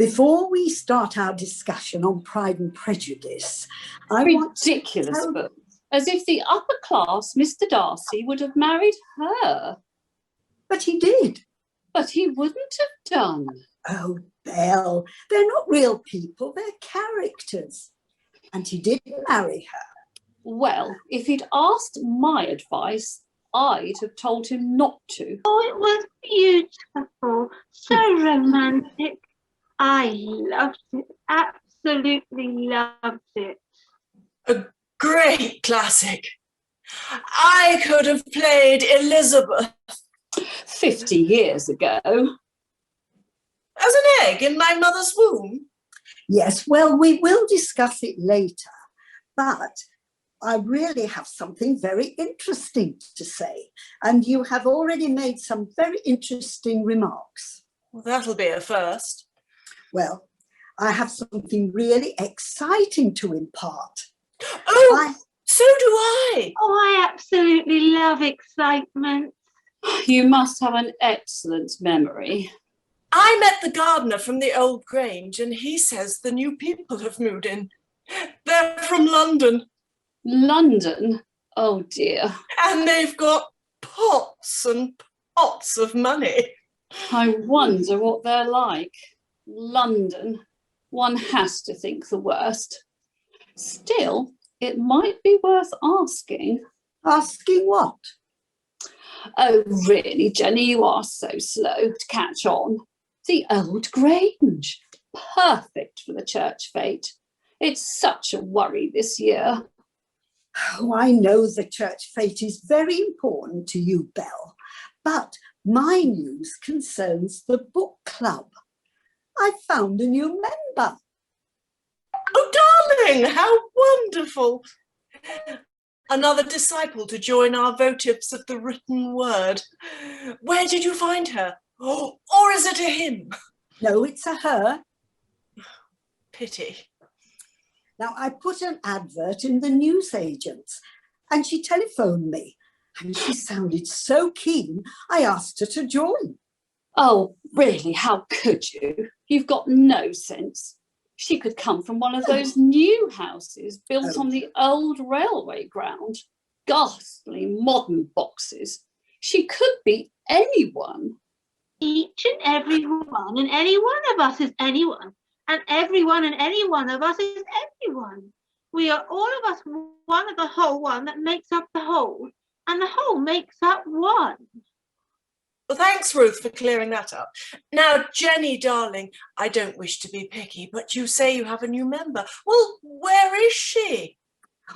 Before we start our discussion on Pride and Prejudice, Ridiculous book. As if the upper class Mr. Darcy would have married her. But he did. But he wouldn't have done. Oh, Belle, they're not real people, they're characters. And he did marry her. Well, if he'd asked my advice, I'd have told him not to. Oh, it was beautiful, so romantic. I loved it, absolutely loved it. A great classic. I could have played Elizabeth 50 years ago. As an egg in my mother's womb. Yes, well, we will discuss it later, but I really have something very interesting to say, and you have already made some very interesting remarks. Well, that'll be a first. Well, I have something really exciting to impart. Oh, so do I. Oh, I absolutely love excitement. You must have an excellent memory. I met the gardener from the old Grange, and he says the new people have moved in. They're from London. London? Oh, dear. And they've got pots and pots of money. I wonder what they're like. London. One has to think the worst. Still, it might be worth asking. Asking what? Oh, really, Jenny, you are so slow to catch on. The old Grange. Perfect for the church fete. It's such a worry this year. Oh, I know the church fete is very important to you, Belle, but my news concerns the book club. I found a new member. Oh, darling, how wonderful. Another disciple to join our votives of the written word. Where did you find her? Oh, or is it a him? No, it's a her. Pity. Now, I put an advert in the newsagents and she telephoned me and she sounded so keen, I asked her to join. Oh, really, how could you? You've got no sense. She could come from one of those new houses built on the old railway ground. Ghastly modern boxes. She could be anyone. Each and every one, and any one of us is anyone, and everyone and any one of us is everyone. We are all of us one of the whole one that makes up the whole, and the whole makes up one. Well, thanks, Ruth, for clearing that up. Now, Jenny, darling, I don't wish to be picky, but you say you have a new member. Well, where is she?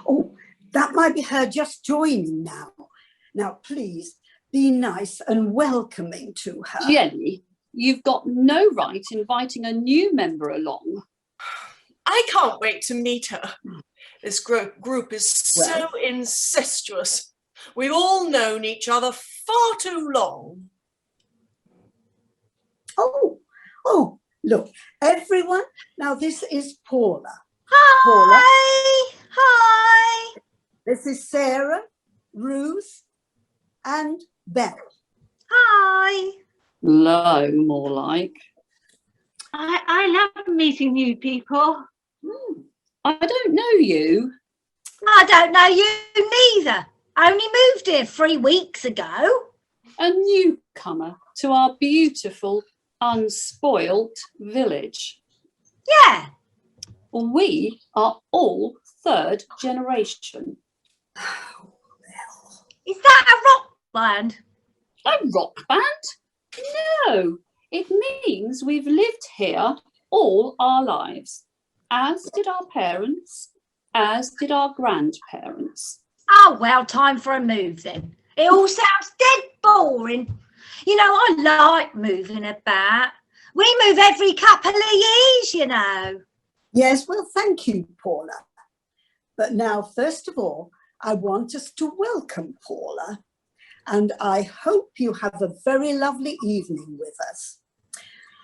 Oh, that might be her just joining now. Now, please be nice and welcoming to her. Jenny, you've got no right inviting a new member along. I can't wait to meet her. This group is so incestuous. We've all known each other far too long. Oh, look, everyone. Now, this is Paula. Hi. Paula. Hi. This is Sarah, Ruth, and Belle. Hi. Low, more like. I love meeting new people. I don't know you. I don't know you neither. Only moved here 3 weeks ago. A newcomer to our beautiful, unspoilt village. Yeah. We are all third generation. Is that a rock band? A rock band? No, it means we've lived here all our lives, as did our parents, as did our grandparents. Oh, well, time for a move then. It all sounds dead boring. You know, I like moving about. We move every couple of years, you know. Yes, well, thank you, Paula. But now, first of all, I want us to welcome Paula. And I hope you have a very lovely evening with us.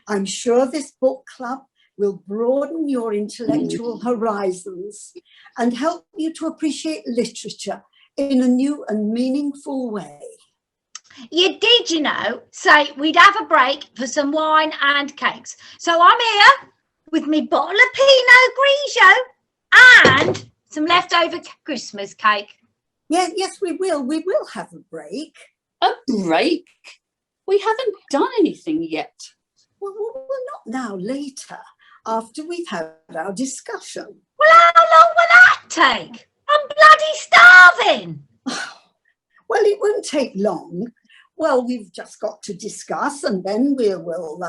I'm sure this book club will broaden your intellectual horizons and help you to appreciate literature in a new and meaningful way. You did, you know, say we'd have a break for some wine and cakes. So I'm here with me bottle of Pinot Grigio and some leftover Christmas cake. Yes, we will. We will have a break. A break? We haven't done anything yet. Well, not now, later, after we've had our discussion. Well, how long will that take? I'm bloody starving. Well, it won't take long. Well, we've just got to discuss, and then we will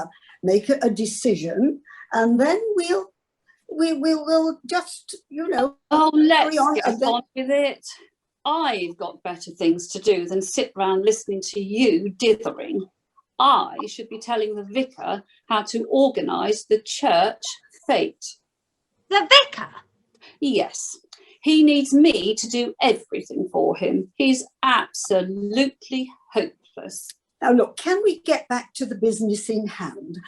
make a decision, and then we'll just, Oh, let's on, get on with it. I've got better things to do than sit round listening to you dithering. I should be telling the vicar how to organise the church fete. The vicar? Yes, he needs me to do everything for him. He's absolutely hopeless. Now, look, can we get back to the business in hand?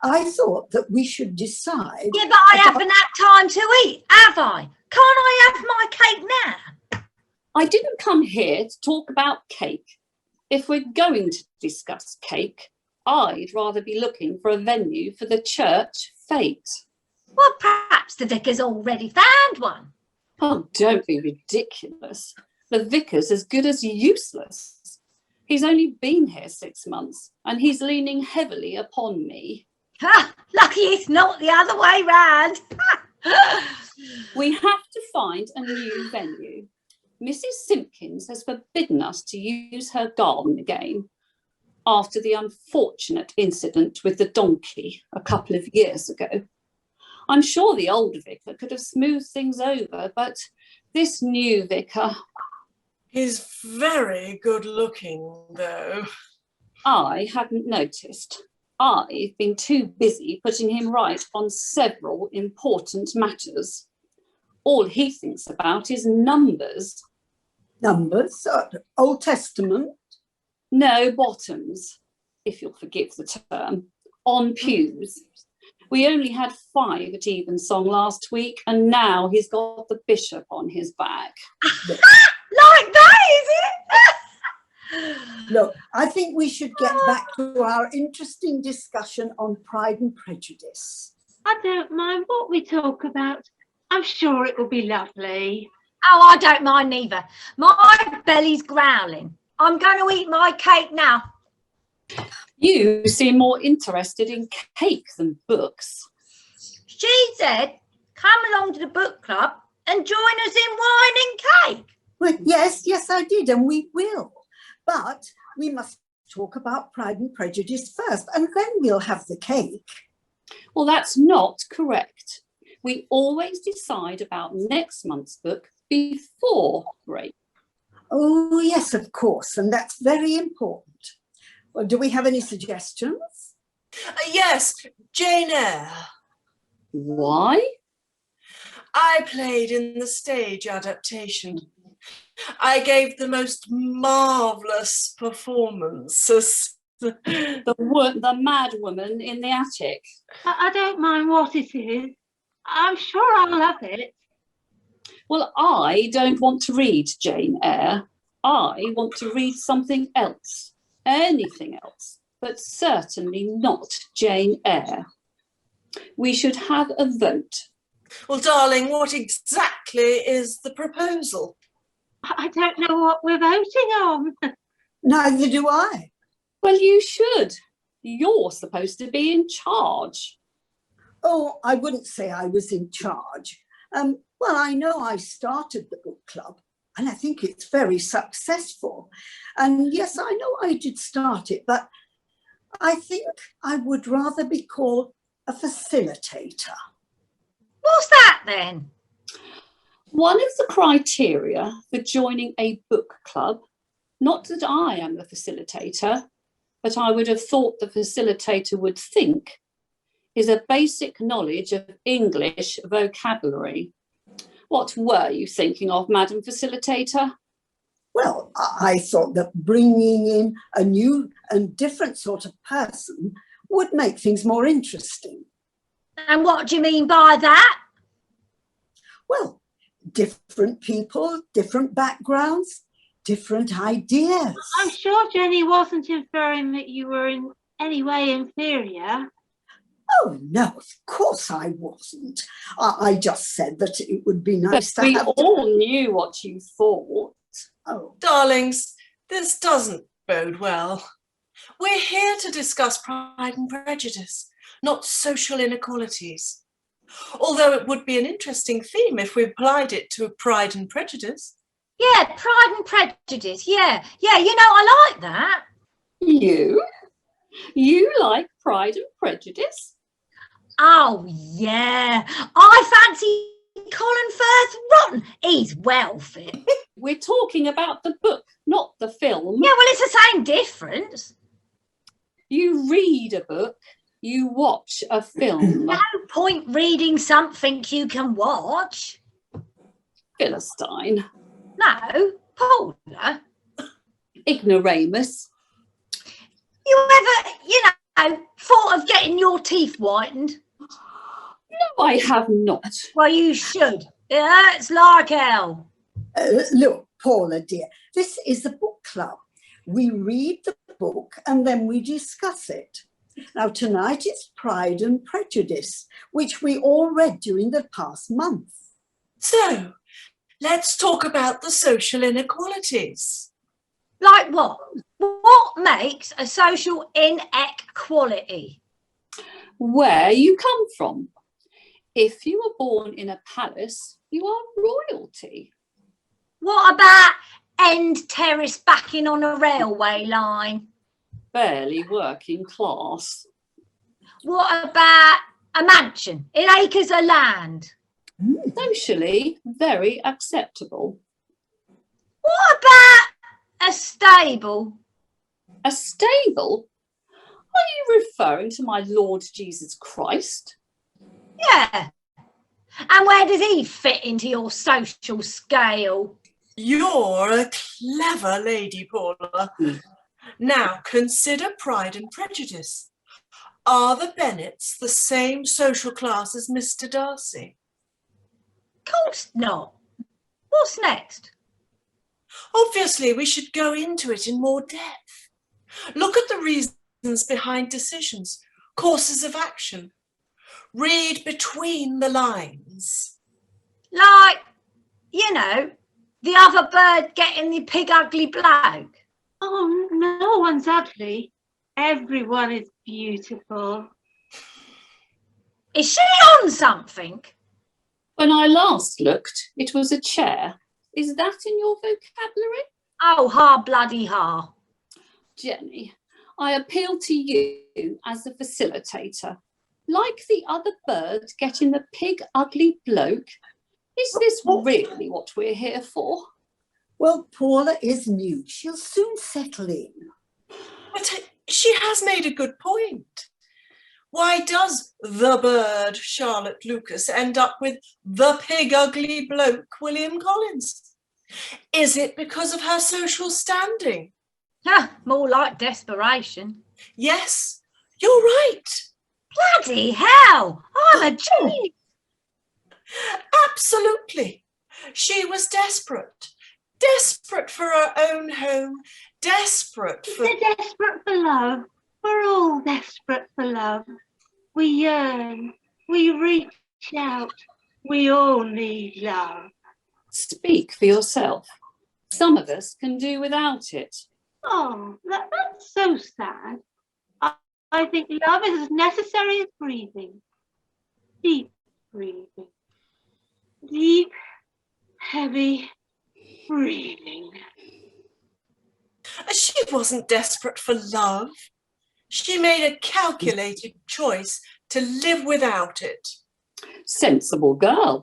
I thought that we should decide... Yeah, but I haven't had time to eat, have I? Can't I have my cake now? I didn't come here to talk about cake. If we're going to discuss cake, I'd rather be looking for a venue for the church fete. Well, perhaps the vicar's already found one. Oh, don't be ridiculous. The vicar's as good as useless. He's only been here 6 months and he's leaning heavily upon me. Ha! Lucky it's not the other way round. We have to find a new venue. Mrs. Simpkins has forbidden us to use her garden again after the unfortunate incident with the donkey a couple of years ago. I'm sure the old vicar could have smoothed things over, but this new vicar... He's very good looking, though. I hadn't noticed. I've been too busy putting him right on several important matters. All he thinks about is numbers. Numbers? Old Testament? No, bottoms, if you'll forgive the term, on pews. We only had 5 at Evensong last week, and now he's got the bishop on his back. Like that, is it? Look, I think we should get back to our interesting discussion on Pride and Prejudice. I don't mind what we talk about. I'm sure it will be lovely. Oh, I don't mind neither. My belly's growling. I'm going to eat my cake now. You seem more interested in cake than books. She said, come along to the book club and join us in wine and cake. Well, yes, I did, and we will. But we must talk about Pride and Prejudice first, and then we'll have the cake. Well, that's not correct. We always decide about next month's book before break. Oh, yes, of course, and that's very important. Well, do we have any suggestions? Yes, Jane Eyre. Why? I played in the stage adaptation. I gave the most marvellous performances. The mad woman in the attic. I don't mind what it is. I'm sure I'll love it. Well, I don't want to read Jane Eyre. I want to read something else. Anything else, but certainly not Jane Eyre. We should have a vote. Well, darling, what exactly is the proposal? I don't know what we're voting on. Neither do I. Well, you should. You're supposed to be in charge. Oh, I wouldn't say I was in charge. Well, I know I started the book club, and I think it's very successful. And yes, I know I did start it, but I think I would rather be called a facilitator. What's that then? One of the criteria for joining a book club, not that I am the facilitator, but I would have thought the facilitator would think, is a basic knowledge of English vocabulary. What were you thinking of, Madam Facilitator? Well, I thought that bringing in a new and different sort of person would make things more interesting. And what do you mean by that? Well, different people, different backgrounds, different ideas. I'm sure Jenny wasn't inferring that you were in any way inferior. Oh, no, of course I wasn't. I just said that it would be nice But to we have... all knew what you thought. Oh, Darlings, this doesn't bode well. We're here to discuss Pride and Prejudice, not social inequalities. Although it would be an interesting theme if we applied it to Pride and Prejudice. Yeah, Pride and Prejudice. Yeah, I like that. You? You like Pride and Prejudice? Oh, yeah. I fancy Colin Firth rotten. He's well fit. We're talking about the book, not the film. Yeah, well, it's the same difference. You read a book, you watch a film. No point reading something you can watch. Philistine. No, Paula. Ignoramus. You ever, thought of getting your teeth whitened? No, I have not. Well, you should. It hurts like hell. look, Paula, dear, this is the book club. We read the book and then we discuss it. Now, tonight it's Pride and Prejudice, which we all read during the past month. So, let's talk about the social inequalities. Like what? What makes a social inequality? Where you come from. If you were born in a palace, you are royalty. What about end terrace backing on a railway line? Barely working class. What about a mansion in acres of land? Socially, very acceptable. What about a stable? A stable? Are you referring to my Lord Jesus Christ? Yeah. And where does he fit into your social scale? You're a clever lady, Paula. Now, consider Pride and Prejudice. Are the Bennets the same social class as Mr. Darcy? Of course not. What's next? Obviously, we should go into it in more depth. Look at the reasons behind decisions, courses of action. Read between the lines. Like, the other bird getting the pig ugly bloke. Oh, no one's ugly. Everyone is beautiful. Is she on something? When I last looked, it was a chair. Is that in your vocabulary? Oh, ha bloody ha. Jenny, I appeal to you as a facilitator. Like the other bird getting the pig ugly bloke, is this really what we're here for? Well, Paula is new. She'll soon settle in. But she has made a good point. Why does the bird, Charlotte Lucas, end up with the pig ugly bloke, William Collins? Is it because of her social standing? More like desperation. Yes, you're right. Bloody hell, I'm a genius. Absolutely. She was desperate. Desperate for her own home. Desperate for... They're desperate for love. We're all desperate for love. We yearn. We reach out. We all need love. Speak for yourself. Some of us can do without it. Oh, that's so sad. I think love is as necessary as breathing. Deep breathing. Deep, heavy breathing. She wasn't desperate for love. She made a calculated choice to live without it. Sensible girl.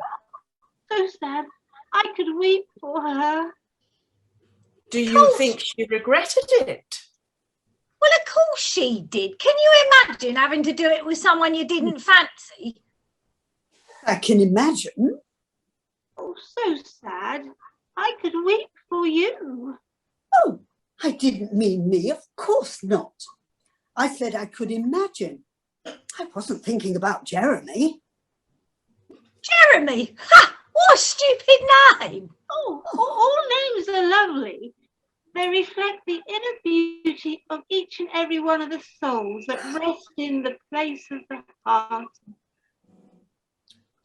So sad. I could weep for her. Do you think she regretted it? Well, of course she did. Can you imagine having to do it with someone you didn't fancy? I can imagine. Oh, so sad. I could weep for you. Oh, I didn't mean me, of course not. I said I could imagine. I wasn't thinking about Jeremy. Jeremy? Ha! What a stupid name. Oh, all names are lovely. They reflect the inner beauty of each and every one of the souls that rest in the place of the heart.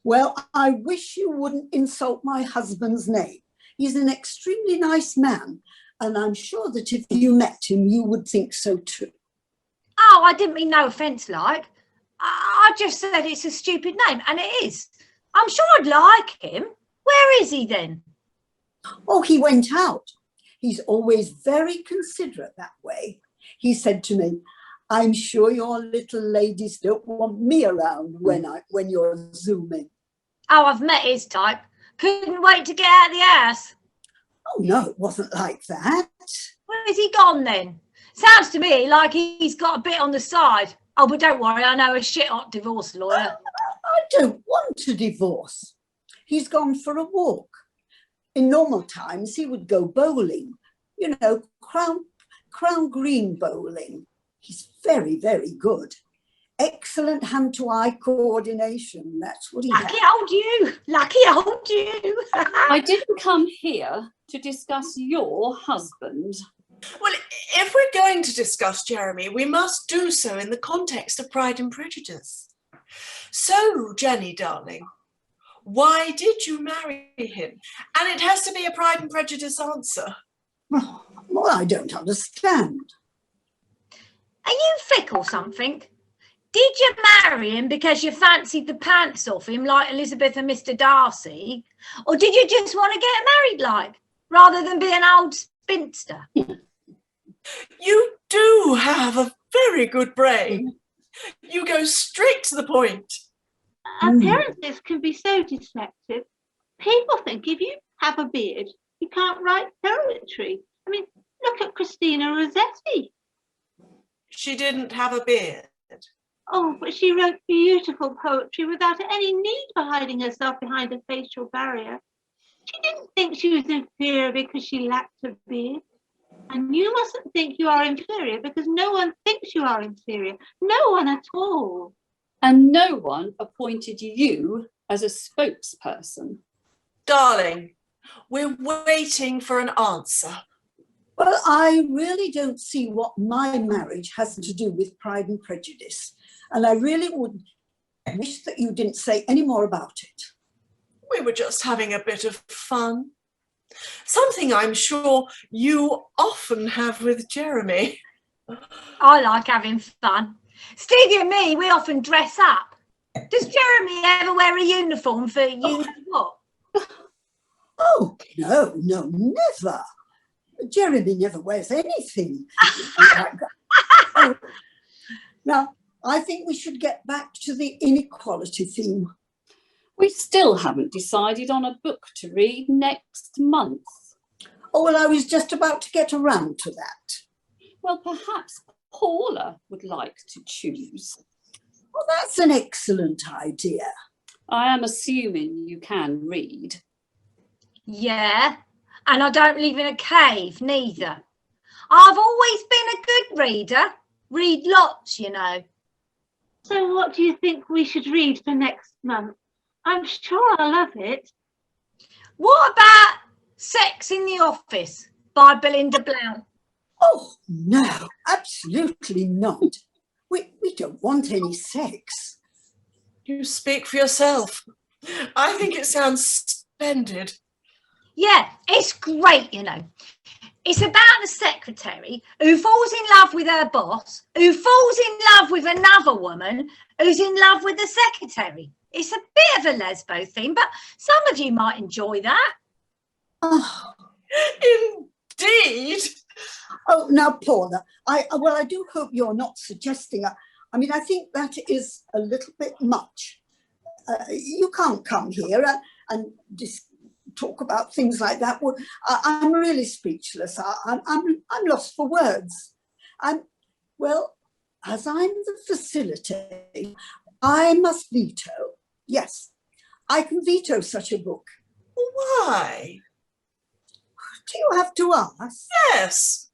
Well, I wish you wouldn't insult my husband's name. He's an extremely nice man, and I'm sure that if you met him, you would think so too. Oh, I didn't mean no offence, like. I just said it's a stupid name, and it is. I'm sure I'd like him. Where is he then? Oh, he went out. He's always very considerate that way. He said to me, I'm sure your little ladies don't want me around when you're zooming. Oh, I've met his type. Couldn't wait to get out of the house. Oh, no, it wasn't like that. Where's he gone then? Sounds to me like he's got a bit on the side. Oh, but don't worry, I know a shit-hot divorce lawyer. I don't want a divorce. He's gone for a walk. In normal times, he would go bowling, you know, crown green bowling. He's very, very good. Excellent hand-to-eye coordination. That's what he Lucky has. old you. Lucky old you. I didn't come here to discuss your husband. Well, if we're going to discuss Jeremy, we must do so in the context of Pride and Prejudice. So, Jenny, darling, why did you marry him? And it has to be a Pride and Prejudice answer. Oh, well, I don't understand. Are you thick or something? Did you marry him because you fancied the pants off him like Elizabeth and Mr. Darcy? Or did you just want to get married like, rather than be an old spinster? You do have a very good brain. You go straight to the point. Appearances can be so deceptive. People think if you have a beard, you can't write poetry. I mean, look at Christina Rossetti. She didn't have a beard. Oh, but she wrote beautiful poetry without any need for hiding herself behind a facial barrier. She didn't think she was inferior because she lacked a beard. And you mustn't think you are inferior because no one thinks you are inferior. No one at all. And no one appointed you as a spokesperson. Darling, we're waiting for an answer. Well, I really don't see what my marriage has to do with Pride and Prejudice. And I really would wish that you didn't say any more about it. We were just having a bit of fun. Something I'm sure you often have with Jeremy. I like having fun. Stevie and me, we often dress up. Does Jeremy ever wear a uniform for you know what? Oh, no, never. Jeremy never wears anything. Oh, now, I think we should get back to the inequality theme. We still haven't decided on a book to read next month. Oh, well, I was just about to get around to that. Well, perhaps Paula would like to choose. Well, that's an excellent idea. I am assuming you can read. Yeah, and I don't live in a cave neither. I've always been a good reader. Read lots, you know. So what do you think we should read for next month? I'm sure I'll love it. What about Sex in the Office by Belinda Blount? Oh, no, absolutely not. We don't want any sex. You speak for yourself. I think it sounds splendid. Yeah, it's great, you know. It's about the secretary who falls in love with her boss, who falls in love with another woman who's in love with the secretary. It's a bit of a lesbo theme, but some of you might enjoy that. Oh, Indeed. oh now, Paula, I do hope you're not suggesting. I mean, I think that is a little bit much. You can't come here and just talk about things like that. Well, I'm really speechless. I'm lost for words. Well, as I'm the facilitator, I must veto. Yes, I can veto such a book. Why? Do you have to ask? Yes.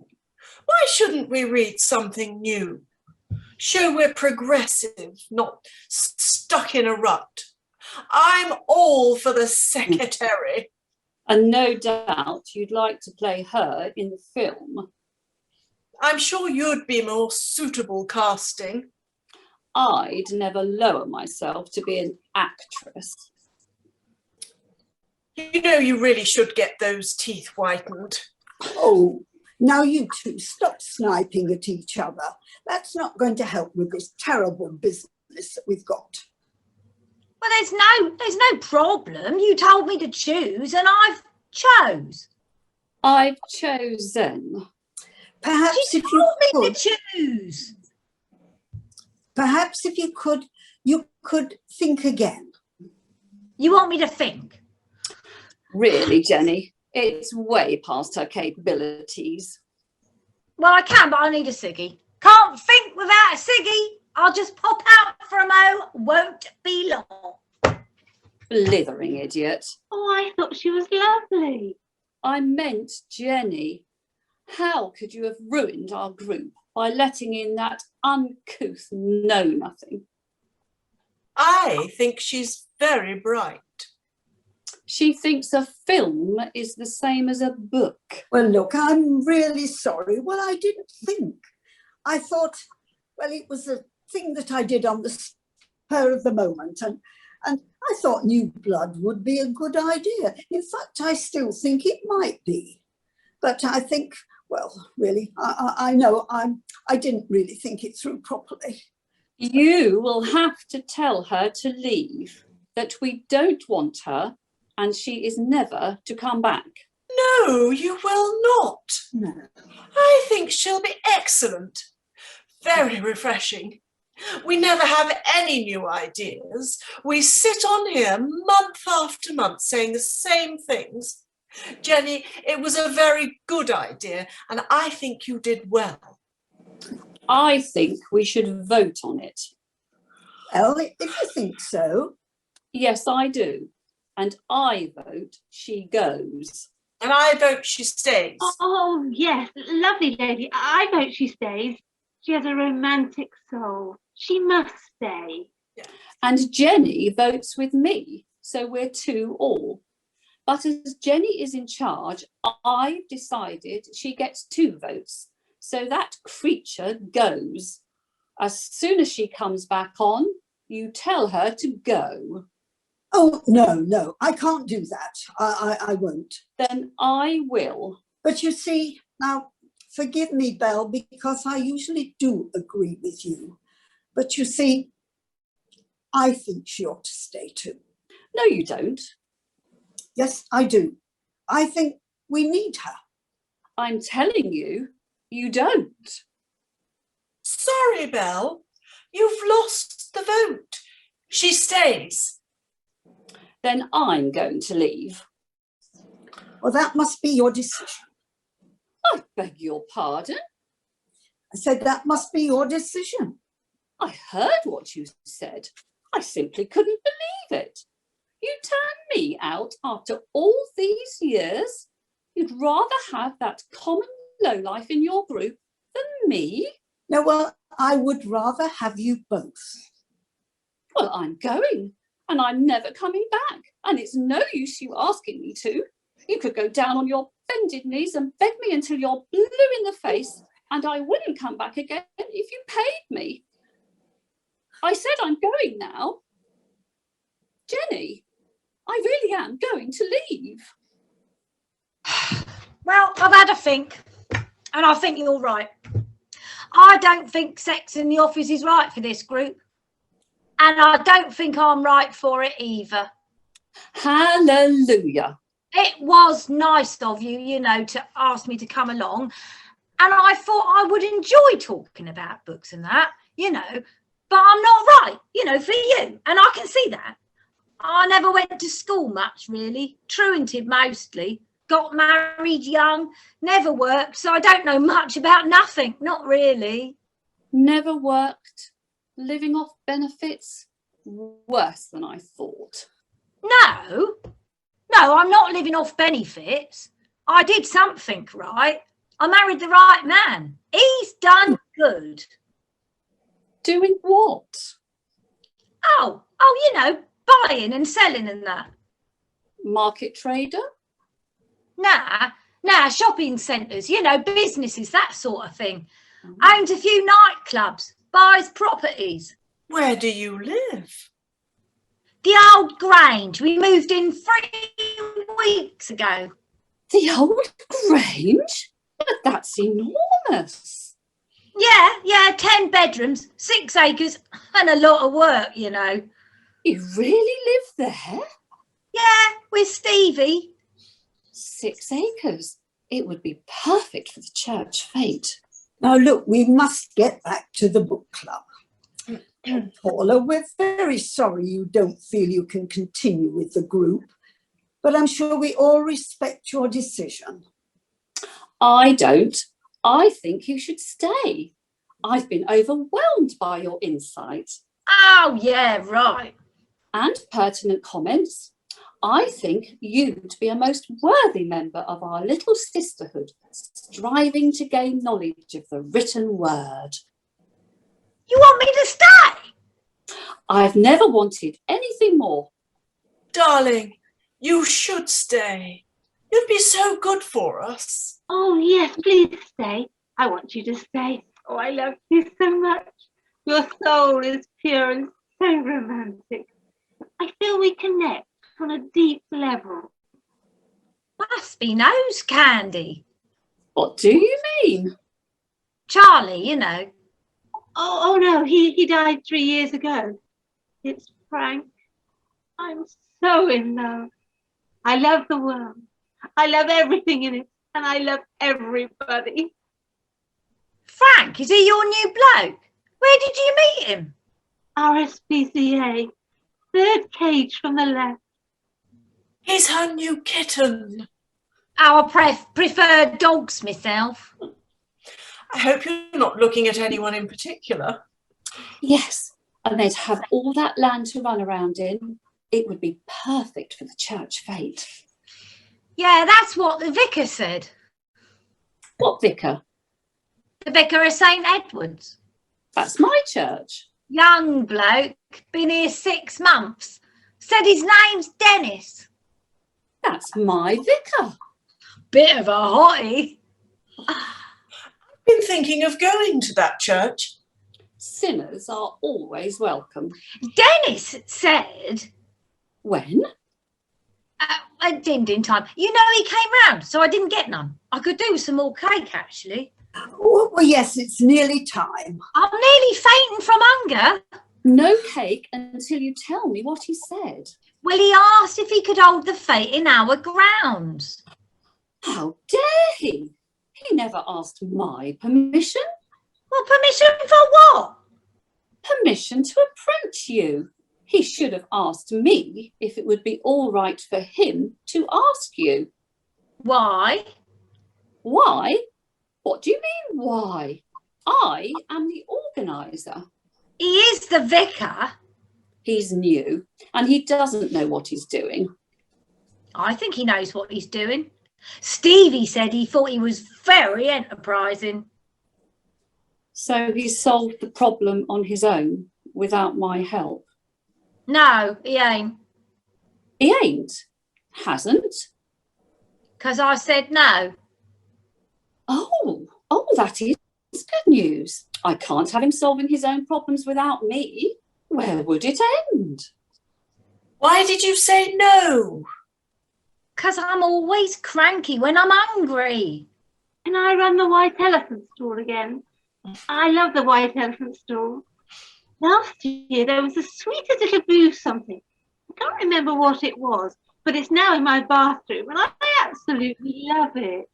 Why shouldn't we read something new? Show we're progressive, not stuck in a rut. I'm all for the secretary. And no doubt you'd like to play her in the film. I'm sure you'd be more suitable casting. I'd never lower myself to be an actress. You know, you really should get those teeth whitened. Oh, now you two stop sniping at each other. That's not going to help with this terrible business that we've got. Well, there's no problem. You told me to choose and I've chose. I've chosen. Perhaps She if told you me could, to choose. perhaps if you could think again. You want me to think? Really, Jenny, it's way past her capabilities. Well, I can, but I need a ciggy. Can't think without a ciggy. I'll just pop out for a mo. Won't be long. Blithering idiot. Oh, I thought she was lovely. I meant Jenny. How could you have ruined our group by letting in that uncouth know-nothing? I think she's very bright. She thinks a film is the same as a book. Well, look, I'm really sorry. Well, I didn't think. I thought, well, it was a thing that I did on the spur of the moment, and I thought new blood would be a good idea. In fact, I still think it might be. But I think, well, really, I know I didn't really think it through properly. You will have to tell her to leave, that we don't want her, and she is never to come back. No, you will not. No. I think she'll be excellent. Very refreshing. We never have any new ideas. We sit on here month after month saying the same things. Jenny, it was a very good idea, and I think you did well. I think we should vote on it. Well, if you think so. Yes, I do. And I vote she goes. And I vote she stays. Oh, yes, lovely lady. I vote she stays. She has a romantic soul. She must stay. And Jenny votes with me, so we're 2-2. But as Jenny is in charge, I've decided she gets 2 votes. So that creature goes. As soon as she comes back on, you tell her to go. Oh, no, I can't do that. I won't. Then I will. But you see, now, forgive me, Belle, because I usually do agree with you. But you see, I think she ought to stay too. No, you don't. Yes, I do. I think we need her. I'm telling you, you don't. Sorry, Belle. You've lost the vote. She stays. Then I'm going to leave. Well, that must be your decision. I beg your pardon. I said that must be your decision. I heard what you said. I simply couldn't believe it. You turned me out after all these years. You'd rather have that common lowlife in your group than me? No, well, I would rather have you both. Well, I'm going, and I'm never coming back. And it's no use you asking me to. You could go down on your bended knees and beg me until you're blue in the face, and I wouldn't come back again if you paid me. I said I'm going now. Jenny, I really am going to leave. Well, I've had a think, and I think you're right. I don't think sex in the office is right for this group, and I don't think I'm right for it either. Hallelujah. It was nice of you, you know, to ask me to come along, and I thought I would enjoy talking about books and that, you know, but I'm not right, you know, for you, and I can see that. I never went to school much, really, truanted mostly, got married young, never worked, so I don't know much about nothing, not really. Never worked, living off benefits, worse than I thought. No, I'm not living off benefits. I did something right. I married the right man. He's done good. Doing what? Oh, you know, buying and selling and that. Market trader? Nah, shopping centres, you know, businesses, that sort of thing. Owns a few nightclubs, buys properties. Where do you live? The old Grange. We moved in 3 weeks ago. The old Grange? But that's enormous. Yeah, 10 bedrooms, 6 acres, and a lot of work, you know. You really live there? Yeah, with Stevie. 6 acres. It would be perfect for the church fete. Now, look, we must get back to the book club. Paula, we're very sorry you don't feel you can continue with the group, but I'm sure we all respect your decision. I don't. I think you should stay. I've been overwhelmed by your insight. Oh, yeah, right. And pertinent comments. I think you'd be a most worthy member of our little sisterhood, striving to gain knowledge of the written word. You want me to stay? I've never wanted anything more. Darling, you should stay. You'd be so good for us. Oh, yes, please stay. I want you to stay. Oh, I love you so much. Your soul is pure and so romantic. I feel we connect on a deep level. Must be nose candy. What do you mean? Charlie, you know. Oh no, he died 3 years ago. It's Frank. I'm so in love. I love the world. I love everything in it. And I love everybody. Frank, is he your new bloke? Where did you meet him? RSPCA. 3rd cage from the left. He's her new kitten. Our preferred dogs, myself. I hope you're not looking at anyone in particular. Yes, and they'd have all that land to run around in. It would be perfect for the church fete. Yeah, that's what the vicar said. What vicar? The vicar of St Edward's. That's my church. Young bloke, been here 6 months. Said his name's Dennis. That's my vicar. Bit of a hottie. I've been thinking of going to that church. Sinners are always welcome. Dennis said... When? At din time. You know, he came round, so I didn't get none. I could do with some more cake, actually. Oh, well, yes, it's nearly time. I'm nearly fainting from hunger. No cake until you tell me what he said. Well, he asked if he could hold the fete in our grounds. How dare he? He never asked my permission. Well, permission for what? Permission to approach you. He should have asked me if it would be all right for him to ask you. Why? Why? What do you mean, why? I am the organiser. He is the vicar. He's new and he doesn't know what he's doing. I think he knows what he's doing. Stevie said he thought he was very enterprising. So he's solved the problem on his own without my help. No, he ain't. He ain't? Hasn't? 'Cause I said no. Oh, that is good news. I can't have him solving his own problems without me. Where would it end? Why did you say no? 'Cause I'm always cranky when I'm hungry. Can I run the White Elephant stall again? I love the White Elephant stall. Last year there was the sweetest little booth something. I can't remember what it was, but it's now in my bathroom and I absolutely love it.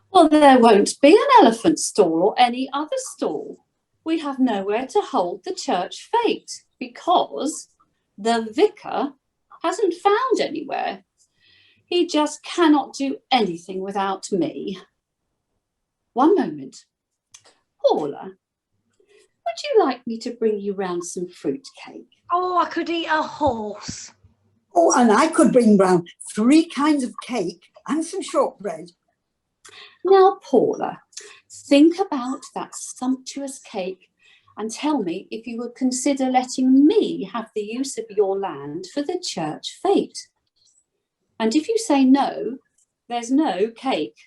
Well, there won't be an elephant stall or any other stall. We have nowhere to hold the church fete because the vicar hasn't found anywhere. He just cannot do anything without me. One moment. Paula, would you like me to bring you round some fruit cake? Oh, I could eat a horse. Oh, and I could bring round 3 kinds of cake and some shortbread. Now, Paula, think about that sumptuous cake and tell me if you would consider letting me have the use of your land for the church fete. And if you say no, There's no cake.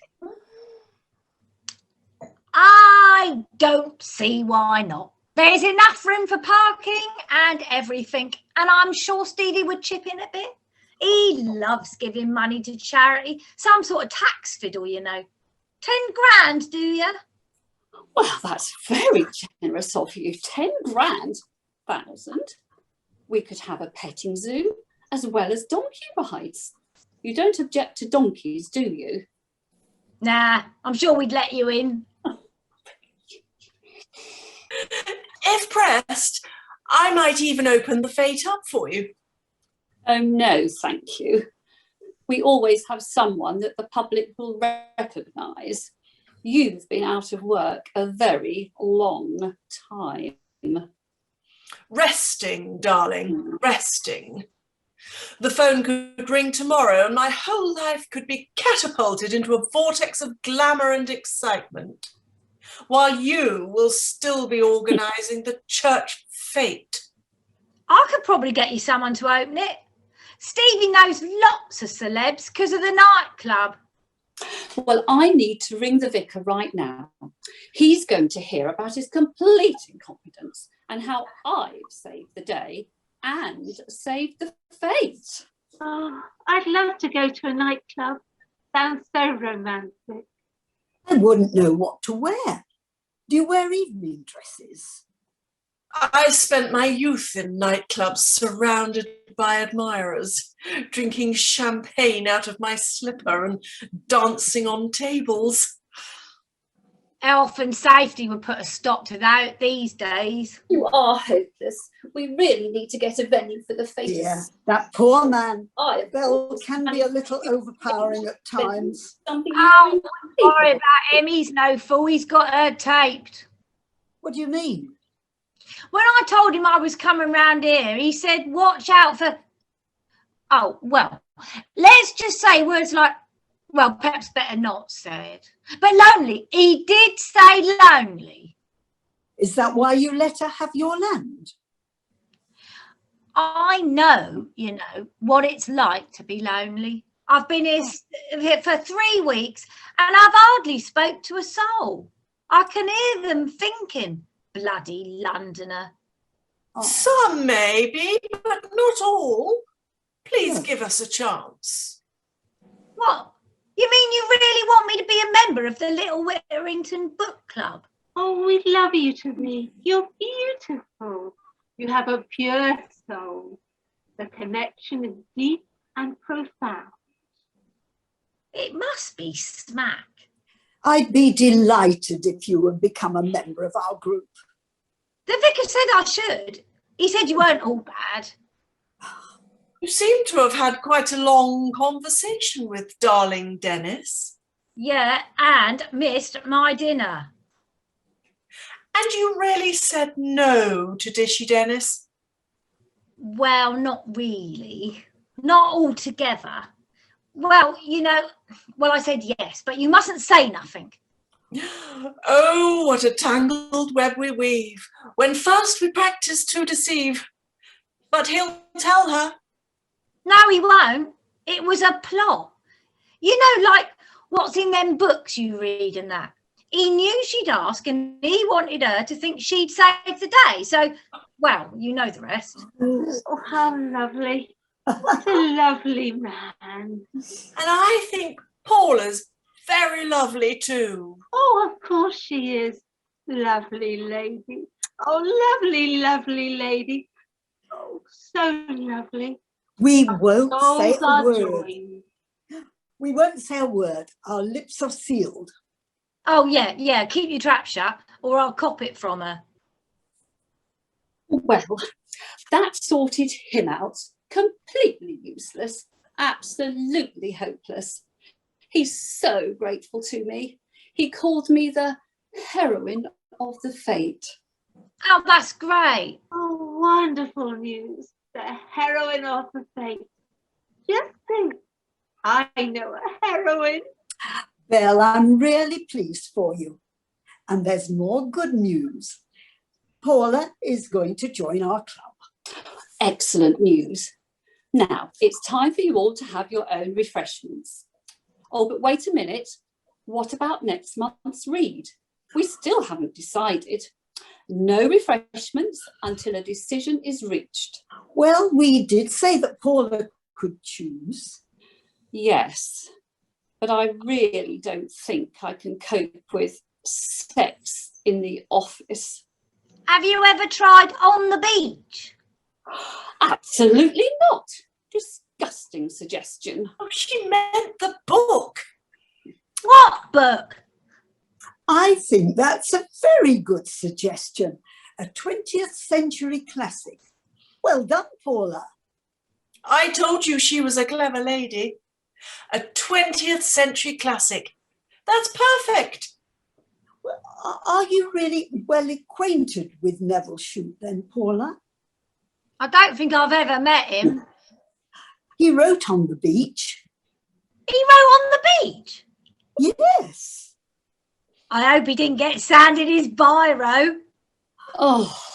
I don't see why not. There's enough room for parking and everything, and I'm sure Stevie would chip in a bit. He loves giving money to charity, some sort of tax fiddle, you know. 10 grand, do you? Well, that's very generous of you. 10 grand, 1,000. We could have a petting zoo as well as donkey rides. You don't object to donkeys, do you? Nah, I'm sure we'd let you in. If pressed, I might even open the fete up for you. Oh, no, thank you. We always have someone that the public will recognise. You've been out of work a very long time. Resting, darling, resting. The phone could ring tomorrow and my whole life could be catapulted into a vortex of glamour and excitement, while you will still be organising the church fete. I could probably get you someone to open it. Stevie knows lots of celebs because of the nightclub. Well, I need to ring the vicar right now. He's going to hear about his complete incompetence and how I've saved the day and saved the fete. Oh, I'd love to go to a nightclub. Sounds so romantic. I wouldn't know what to wear. Do you wear evening dresses? I spent my youth in nightclubs surrounded by admirers, drinking champagne out of my slipper and dancing on tables. Health and safety would put a stop to that these days. You are hopeless. We really need to get a venue for the fete. Yeah, that poor man. I Bell can be a little overpowering at times. Something Oh, don't worry about him. He's no fool. He's got her taped. What do you mean? When I told him I was coming round here, he said, watch out for... Oh, well, let's just say words like, well, perhaps better not say it. But lonely. He did say lonely. Is that why you let her have your land? I know, you know, what it's like to be lonely. I've been here for 3 weeks and I've hardly spoke to a soul. I can hear them thinking, bloody Londoner. Oh. Some maybe, but not all. Please Yeah. give us a chance. What? You mean you really want me to be a member of the little Witterington book club? Oh, we'd love you to be. You're beautiful. You have a pure soul. The connection is deep and profound. It must be smack. I'd be delighted if you would become a member of our group. The vicar said I should. He said you weren't all bad. You seem to have had quite a long conversation with darling Dennis. Yeah, and missed my dinner. And you really said no to Dishy Dennis? Well, not really. Not altogether. Well, you know, well, I said yes, but you mustn't say nothing. Oh, what a tangled web we weave, when first we practice to deceive. But he'll tell her. No, he won't. It was a plot. You know, like what's in them books you read and that. He knew she'd ask and he wanted her to think she'd saved the day. So, well, you know the rest. Oh, how lovely. What a lovely man. And I think Paula's very lovely too. Oh, of course she is. Lovely lady. Oh, lovely, lovely lady. Oh, so lovely. We won't say Souls a are word. joined. We won't say a word. Our lips are sealed. Oh, yeah, keep your trap shut or I'll cop it from her. Well, that sorted him out. Completely useless. Absolutely hopeless. He's so grateful to me. He called me the heroine of the fete. Oh, that's great. Oh, wonderful news. The heroine of the fete. Just think, I know a heroine. Belle, I'm really pleased for you. And there's more good news. Paula is going to join our club. Excellent news. Now, it's time for you all to have your own refreshments. Oh, but wait a minute. What about next month's read? We still haven't decided. No refreshments until a decision is reached. Well, we did say that Paula could choose. Yes, but I really don't think I can cope with sex in the office. Have you ever tried on the beach? Absolutely not. Disgusting suggestion. Oh, she meant the book. What book? I think that's a very good suggestion. A 20th century classic. Well done, Paula. I told you she was a clever lady. A 20th century classic. That's perfect. Well, are you really well acquainted with Neville Shute then, Paula? I don't think I've ever met him. He wrote on the beach. He wrote on the beach? Yes. I hope he didn't get sand in his biro. Oh,